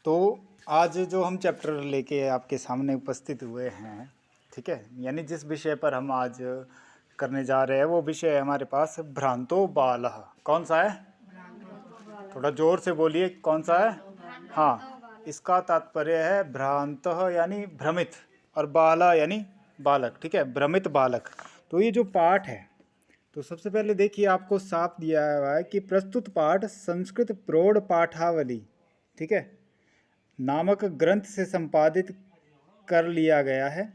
तो आज जो हम चैप्टर लेके आपके सामने उपस्थित हुए हैं, ठीक है, यानी जिस विषय पर हम आज करने जा रहे हैं वो विषय है हमारे पास भ्रांतो बालः। कौन सा है? थोड़ा जोर से बोलिए, कौन सा है? हाँ, इसका तात्पर्य है भ्रांतः यानी भ्रमित, और बाला यानी बालक, ठीक है, भ्रमित बालक। तो ये जो पाठ है, तो सबसे पहले देखिए आपको साफ दिया हुआ है कि प्रस्तुत पाठ संस्कृत प्रौढ़ पाठावली, ठीक है, नामक ग्रंथ से संपादित कर लिया गया है।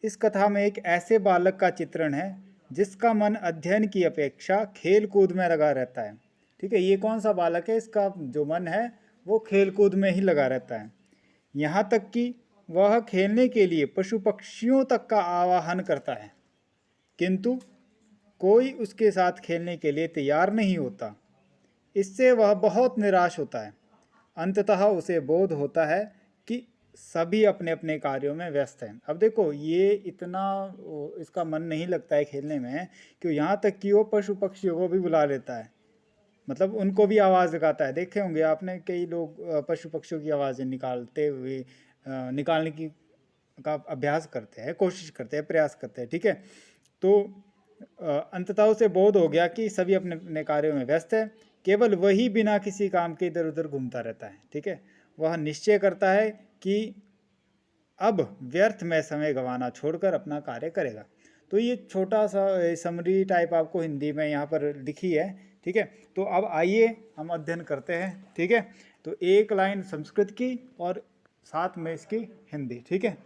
इस कथा में एक ऐसे बालक का चित्रण है जिसका मन अध्ययन की अपेक्षा खेल कूद में लगा रहता है, ठीक है। ये कौन सा बालक है? इसका जो मन है वो खेल कूद में ही लगा रहता है। यहाँ तक कि वह खेलने के लिए पशु पक्षियों तक का आवाहन करता है, किंतु कोई उसके साथ खेलने के लिए तैयार नहीं होता। इससे वह बहुत निराश होता है। अंततः उसे बोध होता है कि सभी अपने अपने कार्यों में व्यस्त हैं। अब देखो, ये इतना इसका मन नहीं लगता है खेलने में कि यहाँ तक कि वो पशु पक्षियों को भी बुला लेता है, मतलब उनको भी आवाज़ लगाता है। देखे होंगे आपने, कई लोग पशु पक्षियों की आवाज़ें निकालते हुए निकालने की का अभ्यास करते हैं, कोशिश करते हैं, प्रयास करते हैं, ठीक है। तो अंततः उसे बोध हो गया कि सभी अपने अपने कार्यों में व्यस्त है, केवल वही बिना किसी काम के इधर उधर घूमता रहता है, ठीक है। वह निश्चय करता है कि अब व्यर्थ में समय गंवाना छोड़कर अपना कार्य करेगा। तो ये छोटा सा समरी टाइप आपको हिंदी में यहाँ पर लिखी है, ठीक है। तो अब आइए हम अध्ययन करते हैं, ठीक है। तो एक लाइन संस्कृत की और साथ में इसकी हिंदी, ठीक है।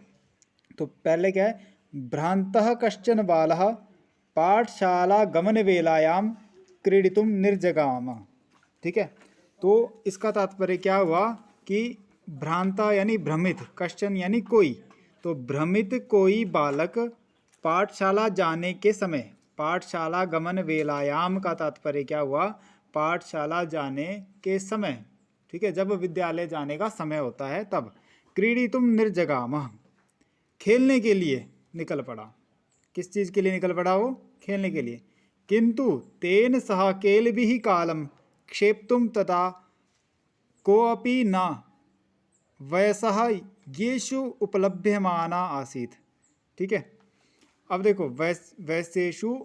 तो पहले क्या है? भ्रांतः कश्चन बालः पाठशाला गमन वेलायां क्रीडितुम निर्जगाम, ठीक है। तो इसका तात्पर्य क्या हुआ कि भ्रांता यानी भ्रमित, कश्चन यानी कोई, तो भ्रमित कोई बालक पाठशाला जाने के समय, पाठशाला गमन वेलायाम का तात्पर्य क्या हुआ? पाठशाला जाने के समय, ठीक है, जब विद्यालय जाने का समय होता है तब। क्रीडितुम निर्जगाम, खेलने के लिए निकल पड़ा। किस चीज़ के लिए निकल पड़ा वो? खेलने के लिए। किंतु तेन सह केल भी कालम क्षेप्तुम तथा कोअपि न वयसः येषु उपलभ्यमाना आसीत्, ठीक है। अब देखो, वैसेषु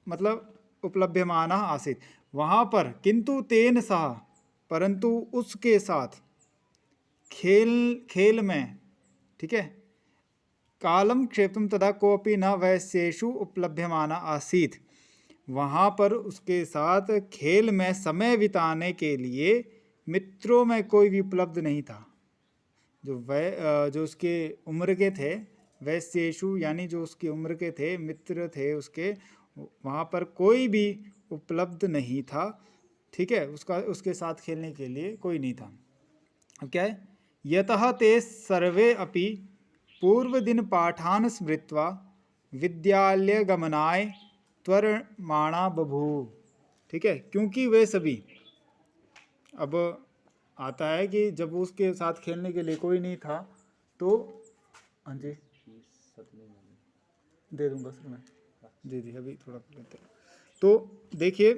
मतलब उपलभ्यमाना आसीत्, वहाँ पर किंतु तेन सह, परंतु उसके साथ, खेल में, ठीक है, कालम क्षेत्रम तथा कोपी न वैश्येषु उपलभ्यमाना आसीत, वहाँ पर उसके साथ खेल में समय बिताने के लिए मित्रों में कोई भी उपलब्ध नहीं था। जो उसके उम्र के थे, वैश्येषु यानी जो उसकी उम्र के थे, मित्र थे उसके, वहाँ पर कोई भी उपलब्ध नहीं था, ठीक है। उसके साथ खेलने के लिए कोई नहीं था। अब क्या है? यतः ते सर्वे अपि पूर्वदिन पाठान स्मृत्वा विद्यालय गमनाय त्वरमाणा बभूव, ठीक है। क्योंकि वे सभी, अब आता है कि जब उसके साथ खेलने के लिए कोई नहीं था तो, हाँ जी दे दूंगा सर मैं, जी जी अभी थोड़ा लेते हैं। तो देखिए,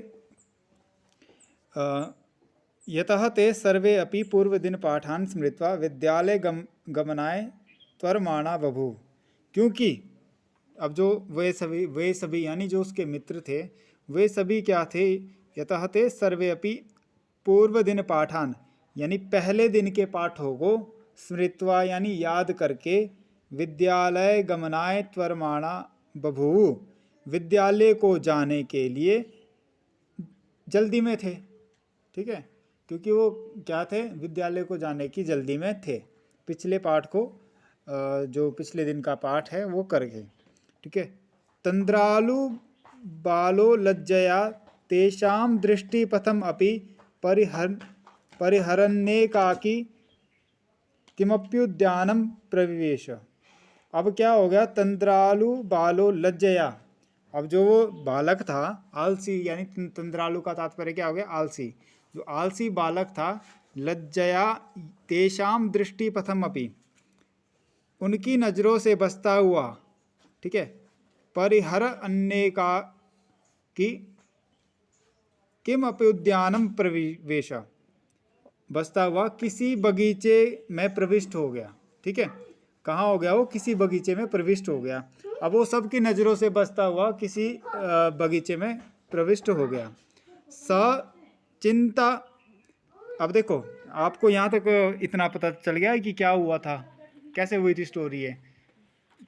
यतः ते सर्वे अपि पूर्वदिन पाठान स्मृत्वा विद्यालय गमनाय त्वरमाणा बभूव, क्योंकि अब जो वे सभी यानी जो उसके मित्र थे, वे सभी क्या थे? यतः ते सर्वे अपि पूर्व दिन पाठान यानी पहले दिन के पाठों को स्मृत्वा यानी याद करके विद्यालय गमनाय त्वरमाणा बभूव, विद्यालय को जाने के लिए जल्दी में थे, ठीक है। क्योंकि वो क्या थे? विद्यालय को जाने की जल्दी में थे। पिछले पाठ को, जो पिछले दिन का पाठ है वो कर गए, ठीक है। तंद्रालु बालो लज्जया तेषां दृष्टिपथम अपि परिहरन्नेकाकी किमप्युद्यानम प्रविवेश। अब क्या हो गया? तंद्रालु बालो लज्जया, अब जो वो बालक था आलसी, यानी तंद्रालु का तात्पर्य क्या हो गया? आलसी। जो आलसी बालक था, लज्जया तेषाम दृष्टिपथम अपि, उनकी नज़रों से बसता हुआ, ठीक है, परिहर अन्य का कि किम अपि उद्यानम प्रविवेश, बसता हुआ किसी बगीचे में प्रविष्ट हो गया। ठीक है, कहाँ हो गया वो? किसी बगीचे में प्रविष्ट हो गया। अब वो सबकी नज़रों से बसता हुआ किसी बगीचे में प्रविष्ट हो गया। स चिंता। अब देखो, आपको यहाँ तक इतना पता चल गया कि क्या हुआ था, कैसे हुई थी स्टोरी है।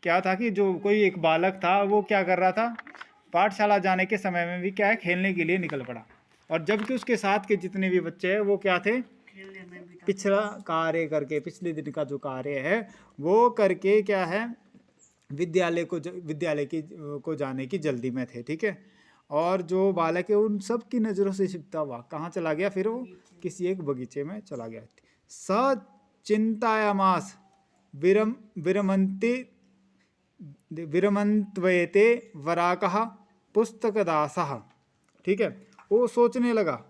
क्या था कि जो कोई एक बालक था वो क्या कर रहा था, पाठशाला जाने के समय में भी क्या है, खेलने के लिए निकल पड़ा। और जबकि उसके साथ के जितने भी बच्चे हैं वो क्या थे, पिछला कार्य करके, पिछले दिन का जो कार्य है वो करके क्या है, विद्यालय को जाने की जल्दी में थे। ठीक है, और जो बालक है उन सब की नज़रों से छिपता हुआ कहाँ चला गया, फिर वो किसी एक बगीचे में चला गया। स चिंतायामास विरमन्ति विरमन्त्वेते वराकः पुस्तकदासः। ठीक है, वो सोचने लगा।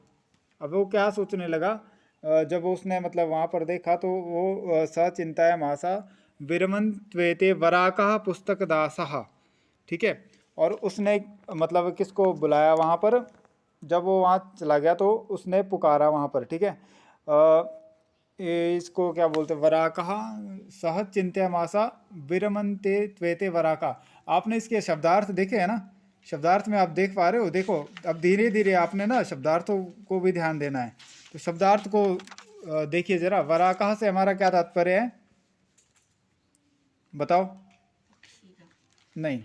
अब वो क्या सोचने लगा, जब उसने मतलब वहाँ पर देखा तो वो स चिंतायामासा विरमन्त्वेते वराकः पुस्तकदासः। ठीक है, और उसने मतलब किसको बुलाया वहाँ पर, जब वो वहाँ चला गया तो उसने पुकारा वहाँ पर। ठीक है, इसको क्या बोलते, वराकः सह चिंतायामासा विरमन्ते त्वेते वराका। आपने इसके शब्दार्थ देखे है ना, शब्दार्थ में आप देख पा रहे हो। देखो अब धीरे धीरे आपने ना शब्दार्थों को भी ध्यान देना है। तो शब्दार्थ को देखिए जरा, वराकः से हमारा क्या तात्पर्य है, बताओ? नहीं,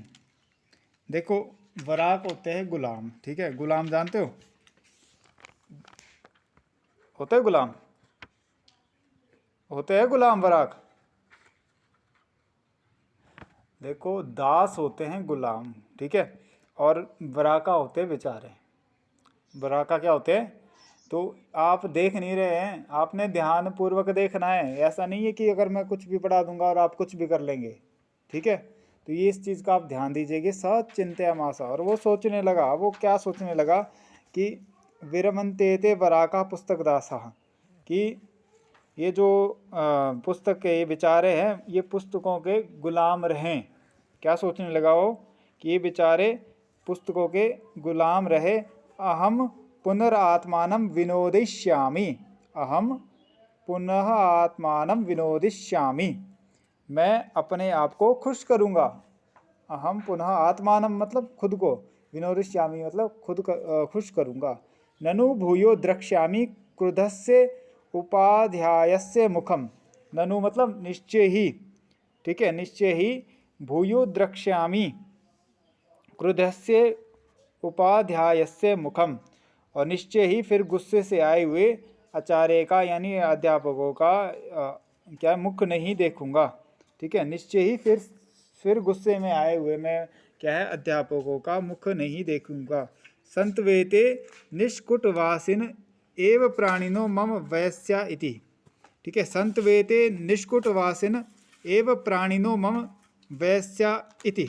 देखो वराक होते हैं गुलाम। ठीक है, गुलाम जानते हो, होते हैं गुलाम, होते हैं गुलाम वराक। देखो दास होते हैं गुलाम, ठीक है, और वराका होते हैं बेचारे। वराका क्या होते हैं, तो आप देख नहीं रहे हैं, आपने ध्यान पूर्वक देखना है। ऐसा नहीं है कि अगर मैं कुछ भी पढ़ा दूंगा और आप कुछ भी कर लेंगे। ठीक है, तो ये इस चीज़ का आप ध्यान दीजिएगा। सचिंत्यामासा, और वो सोचने लगा। वो क्या सोचने लगा कि विरमन्तेते वराका पुस्तक दासा, कि ये जो पुस्तक के ये बेचारे हैं ये पुस्तकों के गुलाम रहें। क्या सोचने लगा वो, कि ये बेचारे पुस्तकों के गुलाम रहे। अहम पुनरात्मानं विनोदिष्यामि, अहम पुनः आत्मानं विनोदिष्यामि, मैं अपने आप को खुश करूँगा। अहम पुनः आत्मानं मतलब खुद को, विनोदिष्यामि मतलब खुश करूँगा। ननु भूयो द्रक्ष्यामि क्रुधस्य उपाध्यायस्य मुखम, ननु मतलब निश्चय ही। ठीक है, निश्चय ही, भूयो द्रक्ष्यामि क्रुधस्य उपाध्यायस्य मुखम, और निश्चय ही फिर गुस्से से आए हुए आचार्य का यानी अध्यापकों का क्या मुख नहीं देखूंगा। ठीक है, निश्चय ही फिर गुस्से में आए हुए मैं क्या है, अध्यापकों का मुख नहीं देखूंगा। संतवेते निष्कुटवासिन एव प्राणिनो मम वयस्या इति। ठीक है, संतवेते निष्कुटवासिन एव प्राणिनो मम वयस्या इति।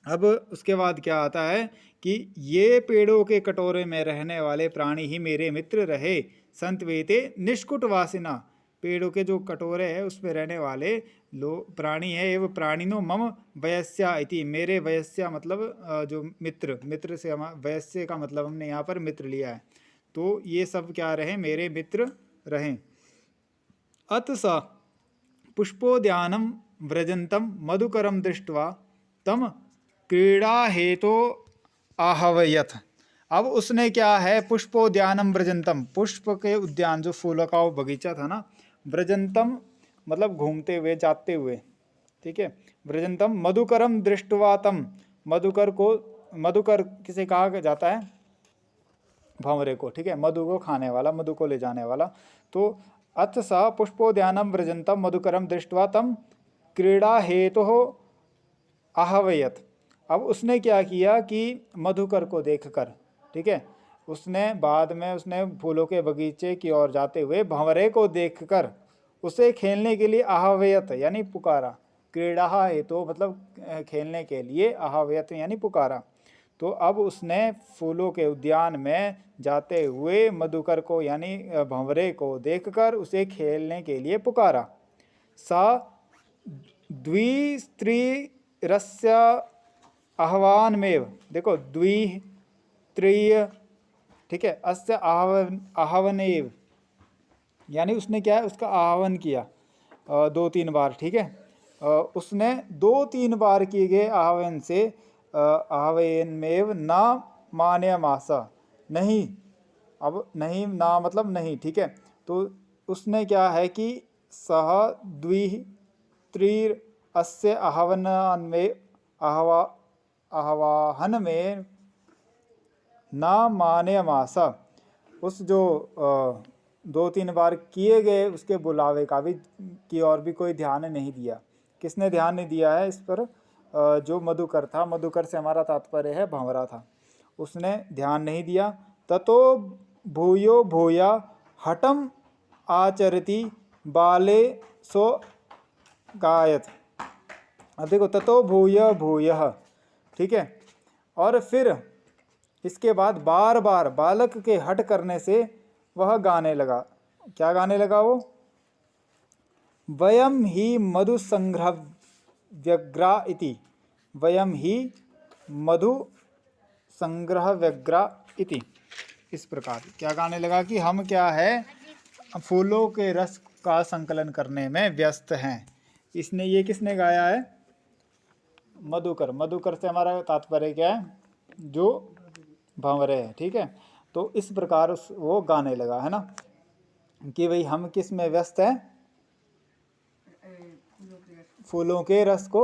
अब उसके बाद क्या आता है कि ये पेड़ों के कटोरे में रहने वाले प्राणी ही मेरे मित्र रहे। संतवेते निष्कुटवासिना, पेड़ों के जो कटोरे हैं उसमें रहने वाले प्राणी है। एवं प्राणिनो मम वयस्या इति, मेरे वयस्या मतलब जो मित्र, मित्र से हम वयस्य का मतलब हमने यहाँ पर मित्र लिया है। तो ये सब क्या रहे, मेरे मित्र रहें। अत स पुष्पोद्यानं व्रजन्तं मधुकरं दृष्ट्वा तम क्रीड़ा हेतु आहवयत। अब उसने क्या है, पुष्पोद्यानम व्रजंतम, पुष्प के उद्यान जो फूलों का वो बगीचा था ना, व्रजंतम मतलब घूमते हुए, जाते हुए। ठीक है, व्रजंतम मधुकरम दृष्टवा तम, मधुकर को, मधुकर किसे कहा जाता है, भंवरे को। ठीक है, मधु को खाने वाला, मधु को ले जाने वाला। तो अथ स पुष्पोद्यानम व्रजंतम मधुकरम दृष्टवा तम क्रीड़ा हेतु आहवयत। अब उसने क्या किया कि मधुकर को देखकर, ठीक है, उसने बाद में उसने फूलों के बगीचे की ओर जाते हुए भंवरे को देखकर उसे खेलने के लिए आहवयत यानी पुकारा। क्रीड़ा हेतु मतलब खेलने के लिए, आहवयत यानी पुकारा। तो अब उसने फूलों के उद्यान में जाते हुए मधुकर को यानी भंवरे को देखकर उसे खेलने के लिए पुकारा। सा द्विस्त्रीरस्य आह्वानमेव, देखो द्वि त्रीय, ठीक है, अस्य आहवनेव, यानी उसने क्या है, उसका आह्वान किया 2-3 बार, ठीक है। उसने 2-3 बार किए गए आह्वान से आह्वयनमेव न मानयामास, नहीं, अब नहीं ना मतलब नहीं, ठीक है। तो उसने क्या है कि सह द्वि त्रिर अस्य आह्वाहन में न मानयामास, उस जो 2-3 बार किए गए उसके बुलावे का भी की और भी कोई ध्यान नहीं दिया। किसने ध्यान नहीं दिया है इस पर? जो मधुकर था, मधुकर से हमारा तात्पर्य है भंवरा था, उसने ध्यान नहीं दिया। ततो भूयो भूया हठम आचरति बाले सो गायत। अब देखो, ततो भूय भूयः, ठीक है। और फिर इसके बाद बार बार बालक के हट करने से वह गाने लगा। क्या गाने लगा वो? वयम ही मधु संग्रह व्यग्रा इति, वयम ही मधु संग्रह व्यग्रा इति। इस प्रकार क्या गाने लगा कि हम क्या है, फूलों के रस का संकलन करने में व्यस्त हैं। इसने, ये किसने गाया है? मधुकर। मधुकर से हमारा तात्पर्य क्या है? जो भंवरे है, ठीक है। तो इस प्रकार वो गाने लगा, है ना, कि भाई हम किस में व्यस्त हैं? फूलों के रस को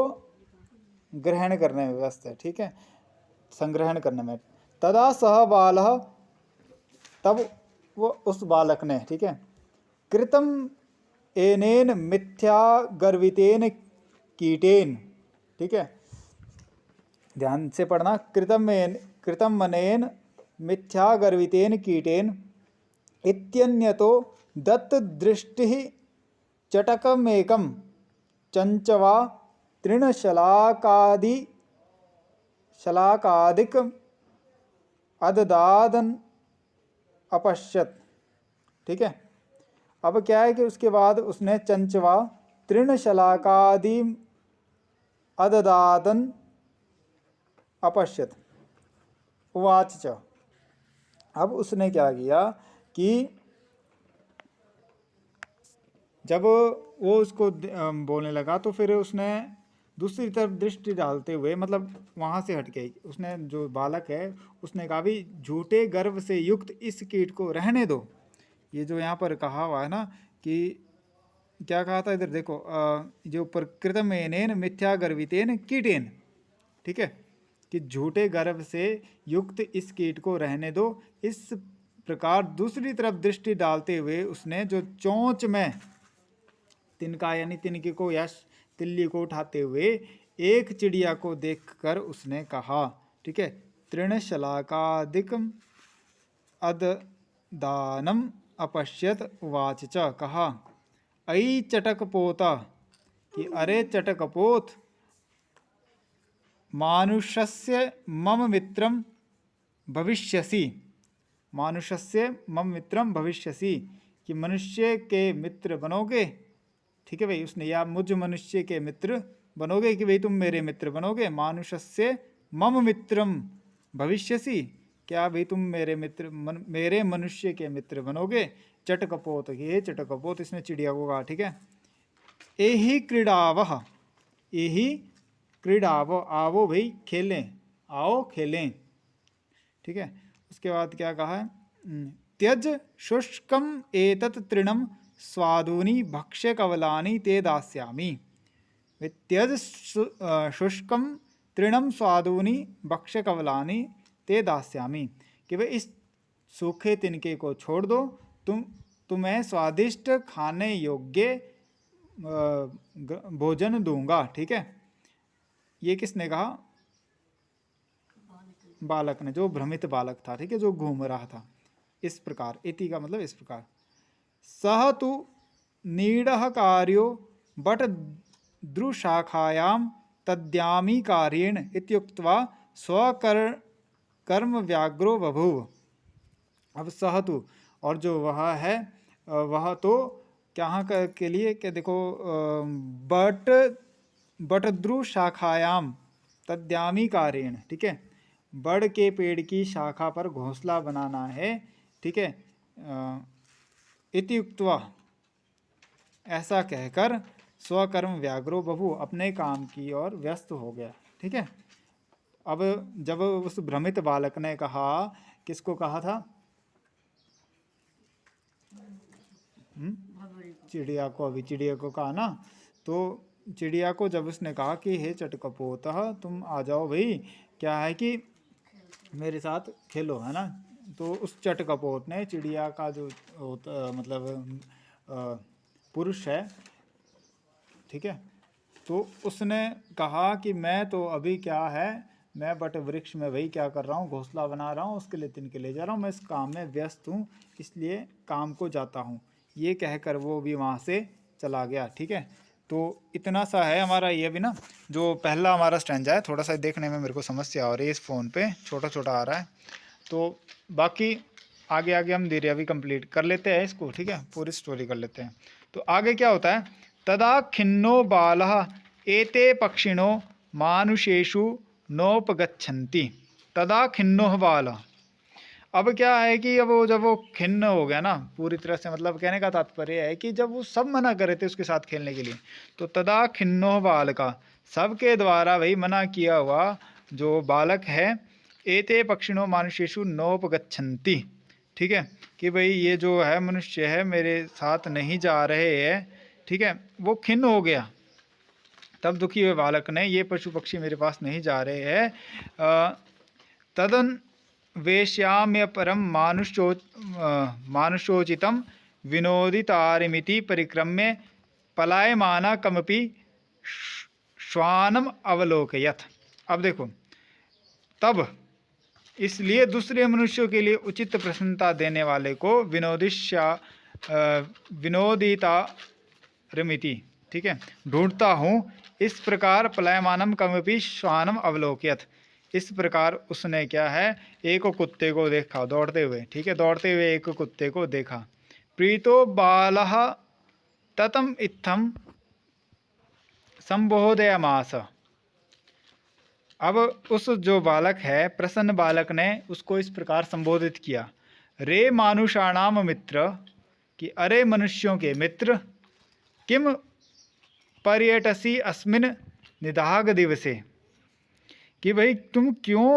ग्रहण करने में व्यस्त है, ठीक है, संग्रहण करने में। तदा सह बालः, तब वो उस बालक ने, ठीक है, कृतम एनेन मिथ्या गर्वितेन कीटेन, ठीक है, ध्यान से पढ़ना, कृतम मनेन मिथ्या गर्वितेन कीटेन इत्यन्यतो दत्त दृष्टि चटकमेकम चंचवा तृणशलाकादि शलाकादिक अददादन अपश्यत, ठीक है। अब क्या है कि उसके बाद उसने चंचवा तृणशलाकादि अददादन अपश्यत उवाच च। अब उसने क्या किया कि जब वो उसको बोलने लगा तो फिर उसने दूसरी तरफ दृष्टि डालते हुए, मतलब वहाँ से हट के, उसने, जो बालक है, उसने कहा भी झूठे गर्व से युक्त इस कीट को रहने दो। ये जो यहाँ पर कहा हुआ है ना, कि क्या कहा था, इधर देखो, जो ऊपर कृतमेनेन मिथ्या गर्वितेन कीटेन, ठीक है, कि झूठे गर्व से युक्त इस कीट को रहने दो। इस प्रकार दूसरी तरफ दृष्टि डालते हुए उसने जो चोंच में तिनका यानी तिनके को या तिल्ली को उठाते हुए एक चिड़िया को देखकर उसने कहा, ठीक है, तृणशलाकादिकम अददानम अपश्यत उवाच च, कहा, अई चटकपोता, कि अरे चटकपोत, मानुषस्य मम मित्रम भविष्यसि, मानुषस्य मम मित्रम भविष्यसि, कि मनुष्य के मित्र बनोगे, ठीक है भाई, उसने, या मुझ मनुष्य के मित्र बनोगे, कि भाई तुम मेरे मित्र बनोगे। मानुषस्य मम मित्रम भविष्यसि, क्या भाई तुम मेरे मित्र, मेरे मनुष्य के मित्र बनोगे। चटकपोत, ये चटकपोत, इसने चिड़िया को कहा, ठीक है। एहि क्रीड़ावह, एहि क्रीड़ावो, आवो भाई खेलें, आओ खेलें, ठीक है। उसके बाद क्या कहा है, त्यज शुष्कम एतत् तृणम स्वादूनि भक्ष्य कवलानि ते दास्यामि। त्यज शुष्कम तृणम स्वादूनि भक्ष्य कवलानि ते दास्यामि, कि भाई इस सूखे तिनके को छोड़ दो, तुम्हें स्वादिष्ट खाने योग्य भोजन दूंगा, ठीक है। ये किसने कहा? बालक ने, जो भ्रमित बालक था, ठीक है, जो घूम रहा था। इस प्रकार, इति का मतलब इस प्रकार। सह तु नीडः कार्यो बट द्रुशाखायाम तद्यामी कार्येण इत्युक्त्वा स्वकर्म व्याग्रो बभूव। अब सह तु, और जो वह है, वह तो क्या के लिए, क्या देखो, बटद्रु शाखायाम तद्यामी कार्येण, ठीक है, बड़ के पेड़ की शाखा पर घोंसला बनाना है, ठीक है, इति उक्त्वा, ऐसा कहकर स्वकर्म व्याग्रो बभू, अपने काम की ओर व्यस्त हो गया। ठीक है। अब जब उस भ्रमित बालक ने कहा, किसको कहा था? चिड़िया को। अभी चिड़िया को कहा ना, तो चिड़िया को जब उसने कहा कि हे चटकपोतः, तुम आ जाओ भाई, क्या है कि मेरे साथ खेलो, है ना। तो उस चटकपोत ने, चिड़िया का जो मतलब पुरुष है, ठीक है, तो उसने कहा कि मैं तो अभी क्या है, मैं बट वृक्ष में भाई क्या कर रहा हूँ, घोंसला बना रहा हूँ, उसके लिए तिनके ले जा रहा हूँ, मैं इस काम में व्यस्त हूँ, इसलिए काम को जाता हूँ। ये कहकर वो भी वहाँ से चला गया। ठीक है। तो इतना सा है हमारा ये भी ना, जो पहला हमारा स्टैंजा है, थोड़ा सा देखने में मेरे को समस्या आ रही है, इस फ़ोन पे छोटा छोटा आ रहा है, तो बाकी आगे आगे हम धीरे अभी कंप्लीट कर लेते हैं इसको। ठीक है, पूरी स्टोरी कर लेते हैं। तो आगे क्या होता है, तदा खिन्नो बालः एते पक्षिणो मानुषेषु नोपगच्छन्ति। तदा खिन्नो बालः, अब क्या है कि अब वो जब वो खिन्न हो गया ना पूरी तरह से, मतलब कहने का तात्पर्य है कि जब वो सब मना कर रहे थे उसके साथ खेलने के लिए, तो तदा खिन्नो बालका, सबके द्वारा भाई मना किया हुआ जो बालक है, एते पक्षिणों मानुषेषु नोपगच्छन्ति, ठीक है, कि भाई ये जो है मनुष्य है मेरे साथ नहीं जा रहे हैं, ठीक है, वो खिन्न हो गया। तब दुखी हुए बालक ने, ये पशु पक्षी मेरे पास नहीं जा रहे हैं, तदन वेश्याम्य परम मानुषोचितं विनोदितारिमिति परिक्रम्य पलायमाना कमपि श्वानम अवलोकयत्। अब देखो, तब इसलिए दूसरे मनुष्यों के लिए उचित प्रसन्नता देने वाले को विनोदितारिमिति, ठीक है, ढूंढता हूँ, इस प्रकार पलायमानम कमपि श्वानम अवलोकयत्, इस प्रकार उसने क्या है, एक कुत्ते को देखा दौड़ते हुए, ठीक है, दौड़ते हुए एक कुत्ते को देखा। प्रीतो बालः ततम इत्थम संबोधयामास। अब उस जो बालक है, प्रसन्न बालक ने उसको इस प्रकार संबोधित किया, रे मानुषाणाम मित्र, कि अरे मनुष्यों के मित्र, किम पर्यटसी अस्मिन निदाघ दिवसे, कि भाई तुम क्यों,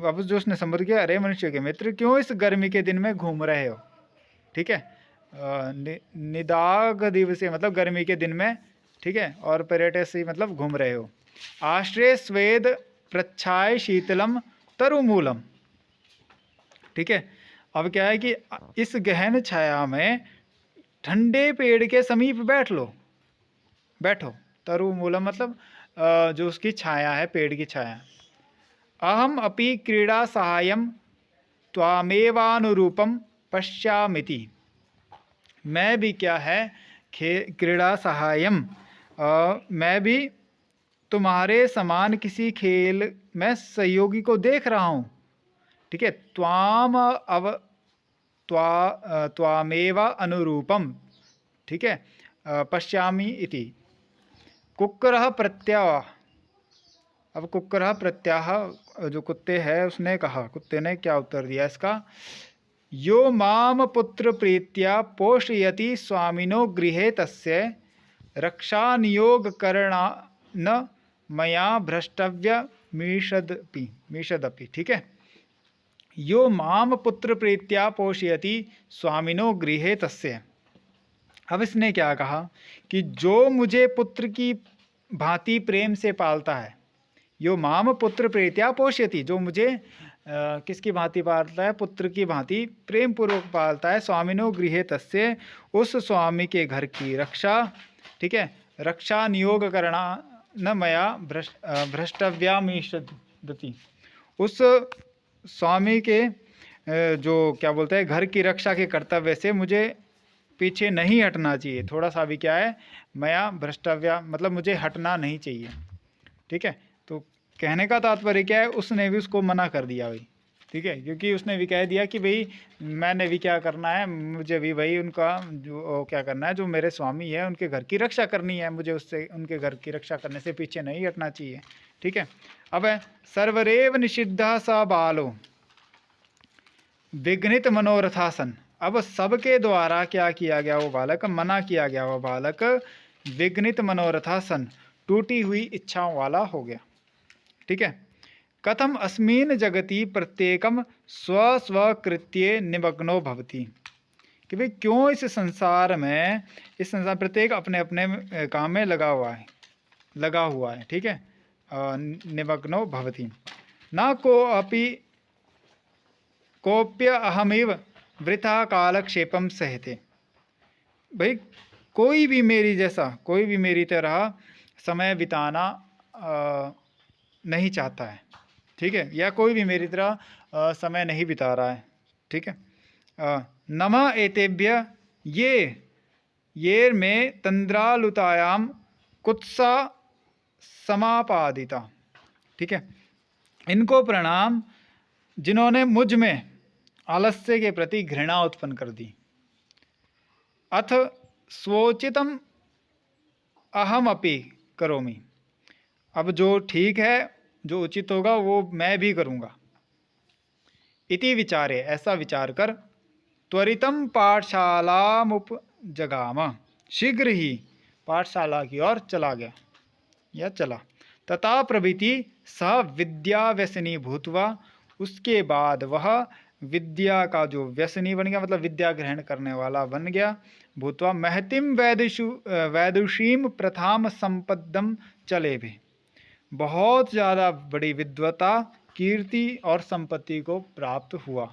अब जो उसने संबोधित किया, अरे मनुष्य के मित्र, क्यों इस गर्मी के दिन में घूम रहे हो, ठीक है, निदाघ दिवसे मतलब गर्मी के दिन में, ठीक है, और पर्यटसी मतलब घूम रहे हो। आश्रय स्वेद प्रच्छाय शीतलम तरुमूलम, ठीक है, अब क्या है कि इस गहन छाया में ठंडे पेड़ के समीप बैठो। तरुमूलम मतलब जो उसकी छाया है, पेड़ की छाया। अहम अपि क्रीड़ा सहायम त्वामेवानुरूपम पश्यामिति, मैं भी क्या है, क्रीड़ा सहायम, मैं भी तुम्हारे समान किसी खेल में सहयोगी को देख रहा हूँ, ठीक है, त्वामेव अनुरूपम, ठीक है, पश्यामि इति। कुक्कुरः प्रत्याह, अब कुक्कुरः प्रत्याह जो कुत्ते है उसने कहा, कुत्ते ने क्या उत्तर दिया इसका, यो माम पुत्र प्रीत्या पोषयति स्वामिनो गृहे तस्य रक्षा नियोग करणा न मया भ्रष्टव्य मीषदपि, ठीक है, यो माम पुत्र प्रीत्या पोषयति स्वामिनो गृहे तस्य। अब इसने क्या कहा कि जो मुझे पुत्र की भांति प्रेम से पालता है, यो माम पुत्र प्रीत्या पोषयति, जो मुझे किसकी भांति पालता है, पुत्र की भांति प्रेम पूर्वक पालता है, स्वामिनो गृहे तस्य, उस स्वामी के घर की रक्षा, ठीक है, रक्षा नियोग करना न मया भ्रष्टव्यामीषदति, उस स्वामी के जो क्या बोलते हैं, घर की रक्षा के कर्तव्य से मुझे पीछे नहीं हटना चाहिए, थोड़ा सा भी क्या है, मया भ्रष्टव्या मतलब मुझे हटना नहीं चाहिए, ठीक है। तो कहने का तात्पर्य क्या है, उसने भी उसको मना कर दिया भाई, ठीक है, क्योंकि उसने भी कह दिया कि भाई मैंने भी क्या करना है, मुझे भी भाई उनका जो क्या करना है, जो मेरे स्वामी है उनके घर की रक्षा करनी है, मुझे उससे उनके घर की रक्षा करने से पीछे नहीं हटना चाहिए, ठीक है। अब सर्वरेव निषिद्ध स बालो विघ्नित मनोरथासन, अब सबके द्वारा क्या किया गया, वो बालक मना किया गया, वो बालक विघ्नित मनोरथा सन, टूटी हुई इच्छाओं वाला हो गया। ठीक है। कथम अस्मिन् जगति प्रत्येकम स्व स्वकृत्ये निमग्नो भवति, कि भाई क्यों इस संसार में, इस संसार प्रत्येक अपने अपने काम में लगा हुआ है। ठीक है। निमग्नो भवति न कोप्य अहमिव वृथा कालक्षेपम सहते, भाई कोई भी मेरी तरह समय बिताना नहीं चाहता है। ठीक है। या कोई भी मेरी तरह समय नहीं बिता रहा है। ठीक है। नमः एतेभ्य ये में तंद्रालुतायाम कुत्सा समापादिता। ठीक है। इनको प्रणाम जिन्होंने मुझ में आलस्य के प्रति घृणा उत्पन्न कर दी। अथ स्वोचितम अहम अपि करोमि, अब जो ठीक है, जो उचित होगा वो मैं भी करूँगा। इति विचारे, ऐसा विचार कर, त्वरितम पाठशालामुपजगाम, शीघ्र ही पाठशाला की ओर चला गया या चला। तथा प्रभृति सह विद्या व्यसनी भूतवा, उसके बाद वह विद्या का जो व्यसनी बन गया, मतलब विद्या ग्रहण करने वाला बन गया। भूतवा महतिम वैदुषीम प्रथाम संपदम चले भी, बहुत ज़्यादा बड़ी विद्वता, कीर्ति और संपत्ति को प्राप्त हुआ।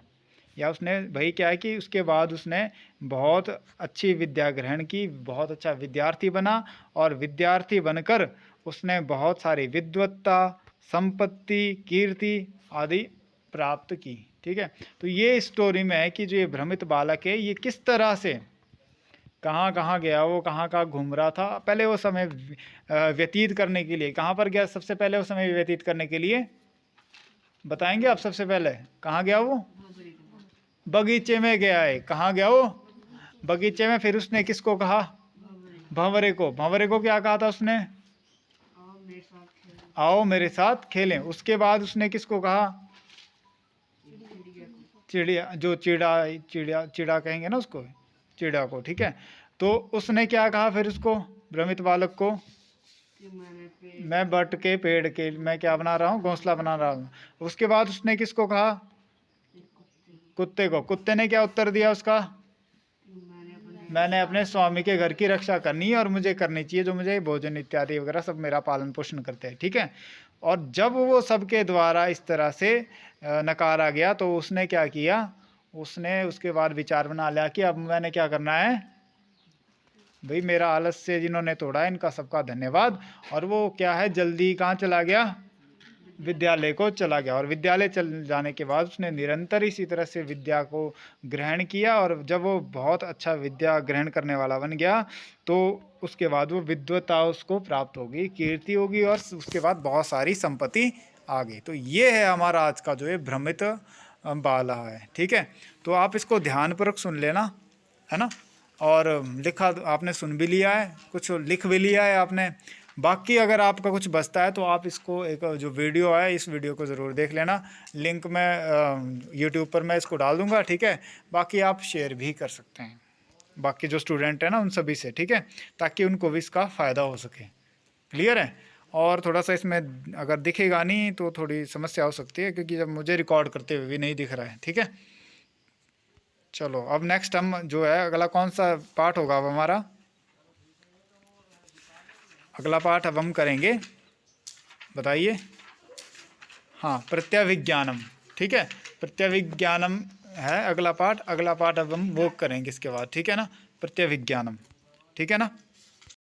या उसने भाई क्या है कि उसके बाद उसने बहुत अच्छी विद्या ग्रहण की, बहुत अच्छा विद्यार्थी बना, और विद्यार्थी बनकर उसने बहुत सारी विद्वत्ता, संपत्ति, कीर्ति आदि प्राप्त की। ठीक है। तो ये स्टोरी में है कि जो ये भ्रमित बालक है, ये किस तरह से कहाँ कहाँ गया, वो कहाँ कहाँ घूम रहा था। पहले वो समय व्यतीत करने के लिए कहाँ पर गया, सबसे पहले वो समय व्यतीत करने के लिए बताएंगे आप? सबसे पहले कहाँ गया वो? बगीचे में गया है। कहाँ गया वो? बगीचे में। फिर उसने किसको कहा? भंवरे को। भंवरे को क्या कहा था उसने? आओ मेरे साथ खेलें। उसके बाद उसने किसको कहा? चिड़िया, जो चिड़ा कहेंगे ना उसको, चिड़ा को। ठीक है। तो उसने क्या कहा फिर उसको, भ्रमित बालक को? मैं बट के पेड़ के मैं क्या बना रहा हूँ? घोंसला बना रहा हूँ। उसके बाद उसने किसको कहा? कुत्ते को। कुत्ते ने क्या उत्तर दिया उसका? मैंने अपने स्वामी के घर की रक्षा करनी है और मुझे करनी चाहिए, जो मुझे भोजन इत्यादि वगैरह सब मेरा पालन पोषण करते हैं। ठीक है। और जब वो सबके द्वारा इस तरह से नकारा गया, तो उसने क्या किया? उसने उसके बाद विचार बना लिया कि अब मैंने क्या करना है, भाई मेरा आलस्य जिन्होंने तोड़ा है इनका सबका धन्यवाद। और वो क्या है, जल्दी कहाँ चला गया? विद्यालय को चला गया। और विद्यालय चल जाने के बाद उसने निरंतर इसी तरह से विद्या को ग्रहण किया। और जब वो बहुत अच्छा विद्या ग्रहण करने वाला बन गया, तो उसके बाद वो विद्वता उसको प्राप्त होगी, कीर्ति होगी, और उसके बाद बहुत सारी संपत्ति आ गई। तो ये है हमारा आज का जो है भ्रमित बाला है। ठीक है। तो आप इसको ध्यानपूर्वक सुन लेना, है ना। और लिखा आपने सुन भी लिया है, कुछ लिख भी लिया है आपने। बाकी अगर आपका कुछ बचता है तो आप इसको, एक जो वीडियो है, इस वीडियो को ज़रूर देख लेना। लिंक मैं यूट्यूब पर मैं इसको डाल दूंगा। ठीक है। बाकी आप शेयर भी कर सकते हैं बाकी जो स्टूडेंट हैं ना उन सभी से। ठीक है। ताकि उनको भी इसका फ़ायदा हो सके। क्लियर है। और थोड़ा सा इसमें अगर दिखेगा नहीं तो थोड़ी समस्या हो सकती है, क्योंकि जब मुझे रिकॉर्ड करते हुए भी नहीं दिख रहा है। ठीक है। चलो अब नेक्स्ट हम जो है, अगला कौन सा पार्ट होगा अब हमारा? अगला पाठ अब हम करेंगे, बताइए। हाँ, प्रत्यभिज्ञानम। ठीक है। प्रत्यभिज्ञानम है अगला पाठ। अगला पाठ अब हम वो करेंगे इसके बाद। ठीक है ना। प्रत्यभिज्ञानम। ठीक है ना।